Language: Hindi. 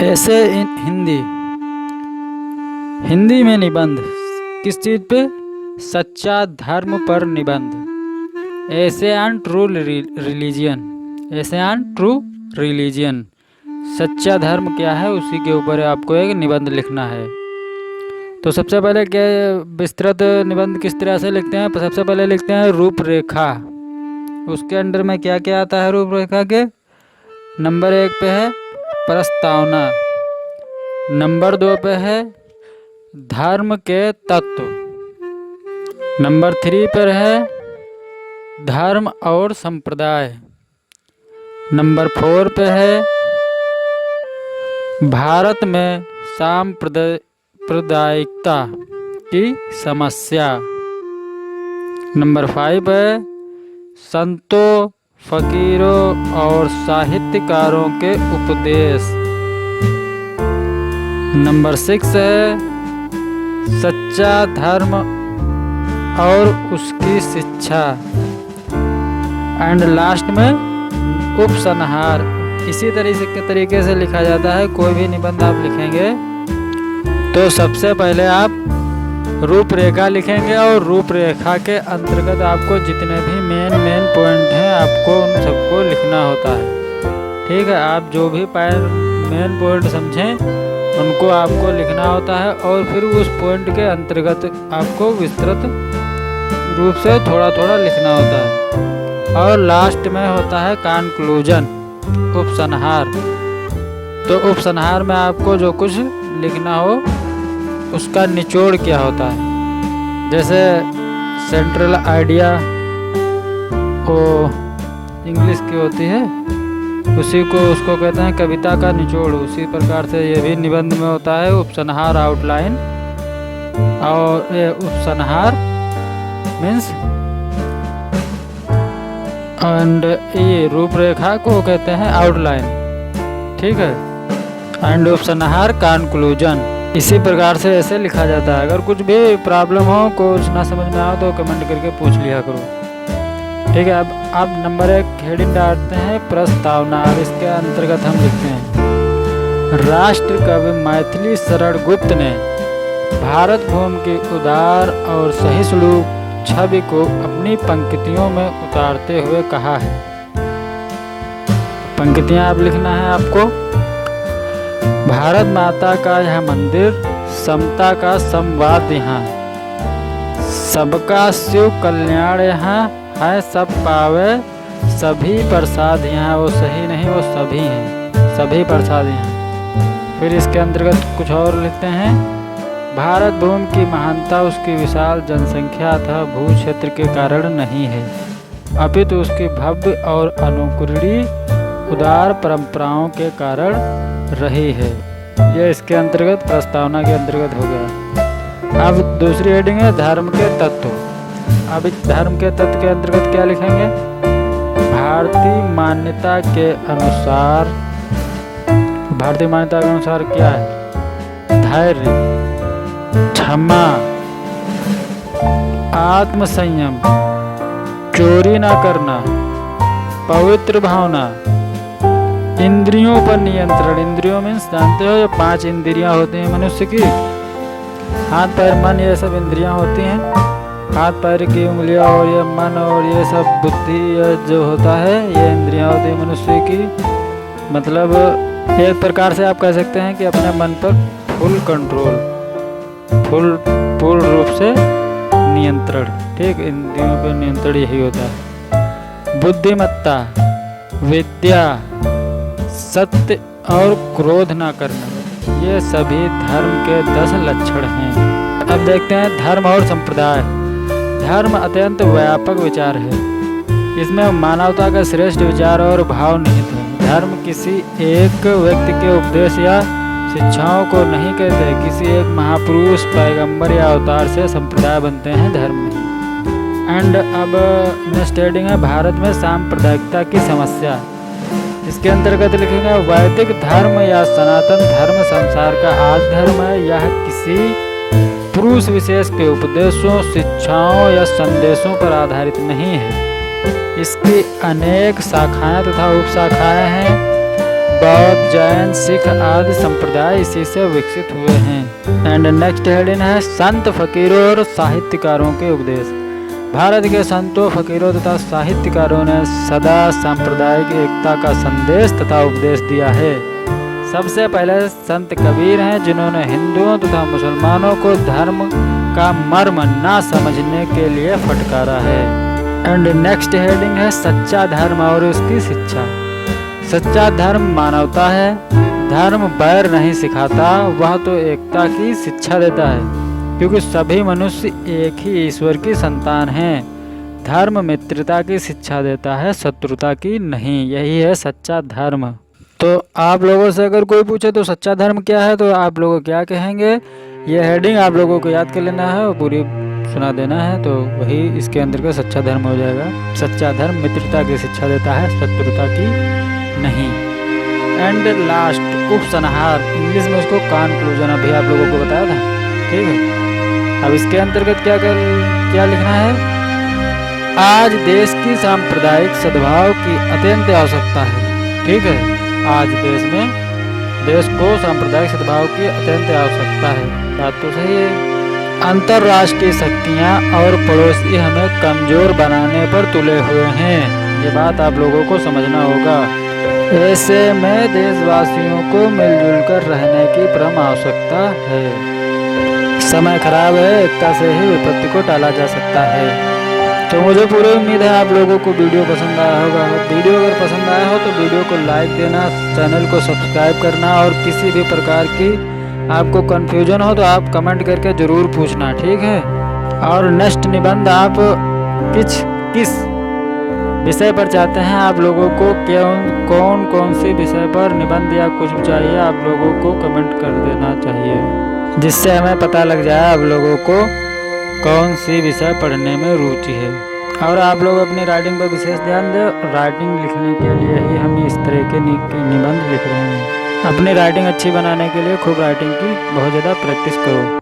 ऐसे इन हिंदी हिंदी में निबंध किस चीज़ पे? सच्चा धर्म पर निबंध। ऐसे एंड ट्रू रिलीजियन। ऐसे एंड ट्रू रिलीजियन, सच्चा धर्म क्या है उसी के ऊपर आपको एक निबंध लिखना है। तो सबसे पहले क्या विस्तृत निबंध किस तरह से लिखते हैं? सबसे पहले लिखते हैं रूपरेखा। उसके अंडर में क्या क्या आता है रूपरेखा के? नंबर 1 पे है प्रस्तावना, नंबर 2 पे है धर्म के तत्व, नंबर 3 पर है धर्म और संप्रदाय, नंबर 4 पे है भारत में सांप्रदायिकता की समस्या, नंबर 5 है संतों, फकीरों और साहित्यकारों के उपदेश, नंबर 6 है सच्चा धर्म और उसकी शिक्षा, एंड लास्ट में उपसंहार। इसी तरीके से लिखा जाता है। कोई भी निबंध आप लिखेंगे तो सबसे पहले आप रूपरेखा लिखेंगे और रूपरेखा के अंतर्गत आपको जितने भी मेन पॉइंट हैं आपको उन सबको लिखना होता है। ठीक है, आप जो भी मेन पॉइंट समझें उनको आपको लिखना होता है और फिर उस पॉइंट के अंतर्गत आपको विस्तृत रूप से थोड़ा थोड़ा लिखना होता है। और लास्ट में होता है कंक्लूजन, उपसंहार। तो उपसंहार में आपको जो कुछ लिखना हो उसका निचोड़ क्या होता है। जैसे सेंट्रल आइडिया वो इंग्लिश की होती है, उसको कहते हैं कविता का निचोड़। उसी प्रकार से ये भी निबंध में होता है उपसंहार, आउटलाइन। और ये उपसंहार मीन्स एंड ये रूपरेखा को कहते हैं आउटलाइन। ठीक है, एंड उपसंहार कंक्लूजन। इसी प्रकार से ऐसे लिखा जाता है। अगर कुछ भी प्रॉब्लम हो, कुछ ना समझ में आओ तो कमेंट करके पूछ लिया करो। ठीक है, अब नंबर 1 हेडिंग डालते हैं प्रस्तावना। अब इसके अंतर्गत हम लिखते हैं राष्ट्र कवि मैथिली शरण गुप्त ने भारत भूमि की उदार और सहिष्णु छवि को अपनी पंक्तियों में उतारते हुए कहा है। पंक्तियां आप लिखना है आपको। भारत माता का यह मंदिर, समता का संवाद यहाँ, सबका शिव कल्याण यहाँ है, सब पावे सभी प्रसाद यहाँ। वो सही नहीं, वो सभी हैं, सभी प्रसाद यहाँ। फिर इसके अंतर्गत कुछ और लिखते हैं भारत भूमि की महानता उसकी विशाल जनसंख्या तथा भू क्षेत्र के कारण नहीं है, अपितु उसकी भव्य और अनुकरणीय उदार परंपराओं के कारण रही है। यह इसके अंतर्गत प्रस्तावना के अंतर्गत हो गया। अब दूसरी हेडिंग है धर्म के तत्व। अब इस धर्म के तत्व के अंतर्गत क्या लिखेंगे? भारतीय मान्यता के अनुसार क्या है? धैर्य, क्षमा, आत्मसंयम, चोरी न करना, पवित्र भावना, इंद्रियों पर नियंत्रण। इंद्रियों मीन्स जानते हो, ये 5 इंद्रियां होती हैं मनुष्य की। हाथ पैर मन ये सब इंद्रियां होती हैं। हाथ पैर की उंगलियां और ये मन और ये सब बुद्धि जो होता है ये इंद्रियां होती हैं मनुष्य की। मतलब एक प्रकार से आप कह सकते हैं कि अपने मन पर फुल कंट्रोल, पूर्ण रूप से नियंत्रण। ठीक, इंद्रियों पर नियंत्रण यही होता है। बुद्धिमत्ता, विद्या, सत्य और क्रोध न करना, ये सभी धर्म के 10 लक्षण हैं। अब देखते हैं धर्म और संप्रदाय। धर्म अत्यंत व्यापक विचार है। इसमें मानवता का श्रेष्ठ विचार और भाव निहित है। धर्म किसी एक व्यक्ति के उपदेश या शिक्षाओं को नहीं कहते, किसी एक महापुरुष, पैगंबर या अवतार से संप्रदाय बनते हैं धर्म में। एंड अब नेक्स्ट हेडिंग है भारत में सांप्रदायिकता की समस्या। इसके अंतर्गत लिखेंगे वैदिक धर्म या सनातन धर्म संसार का आदि धर्म है। यह किसी पुरुष विशेष के उपदेशों, शिक्षाओं या संदेशों पर आधारित नहीं है। इसकी अनेक शाखाएं तथा उपशाखाएं हैं। बौद्ध, जैन, सिख आदि संप्रदाय इसी से विकसित हुए हैं। एंड नेक्स्ट हेडिंग है संत, फकीरों और साहित्यकारों के उपदेश। भारत के संतों, फकीरों तथा साहित्यकारों ने सदा सांप्रदायिक एकता का संदेश तथा उपदेश दिया है। सबसे पहले संत कबीर हैं, जिन्होंने हिंदुओं तथा मुसलमानों को धर्म का मर्म ना समझने के लिए फटकारा है। एंड नेक्स्ट हेडिंग है सच्चा धर्म और उसकी शिक्षा। सच्चा धर्म मानवता है। धर्म बैर नहीं सिखाता, वह तो एकता की शिक्षा देता है, क्योंकि सभी मनुष्य एक ही ईश्वर की संतान हैं। धर्म मित्रता की शिक्षा देता है, शत्रुता की नहीं। यही है सच्चा धर्म। तो आप लोगों से अगर कोई पूछे तो सच्चा धर्म क्या है, तो आप लोग क्या कहेंगे? ये हेडिंग आप लोगों को याद कर लेना है और पूरी सुना देना है, तो वही इसके अंदर का सच्चा धर्म हो जाएगा। सच्चा धर्म मित्रता की शिक्षा देता है, शत्रुता की नहीं। एंड लास्ट उपसंहार, इंग्लिश में उसको कंक्लूजन अभी आप लोगों को बताया था, ठीक है। अब इसके अंतर्गत क्या लिखना है? आज देश की सांप्रदायिक सद्भाव की अत्यंत आवश्यकता है, ठीक है। आज देश को सांप्रदायिक सद्भाव की अत्यंत आवश्यकता है, बात तो सही है। अंतर्राष्ट्रीय शक्तियाँ और पड़ोसी हमें कमजोर बनाने पर तुले हुए हैं, ये बात आप लोगों को समझना होगा। ऐसे में देशवासियों को मिलजुल कर रहने की परम आवश्यकता है। समय खराब है, एकता से ही विपत्ति को टाला जा सकता है। तो मुझे पूरी उम्मीद है आप लोगों को वीडियो पसंद आया होगा। वीडियो अगर पसंद आया हो तो वीडियो को लाइक देना, चैनल को सब्सक्राइब करना, और किसी भी प्रकार की आपको कन्फ्यूजन हो तो आप कमेंट करके ज़रूर पूछना, ठीक है। और नेक्स्ट निबंध आप किस विषय पर चाहते हैं, आप लोगों को कौन सी विषय पर निबंध या कुछ चाहिए, आप लोगों को कमेंट कर देना चाहिए, जिससे हमें पता लग जाए आप लोगों को कौन सी विषय पढ़ने में रुचि है। और आप लोग अपनी राइटिंग पर विशेष ध्यान दें। राइटिंग लिखने के लिए ही हम इस तरह के निबंध लिख रहे हैं। अपनी राइटिंग अच्छी बनाने के लिए खूब राइटिंग की बहुत ज़्यादा प्रैक्टिस करो।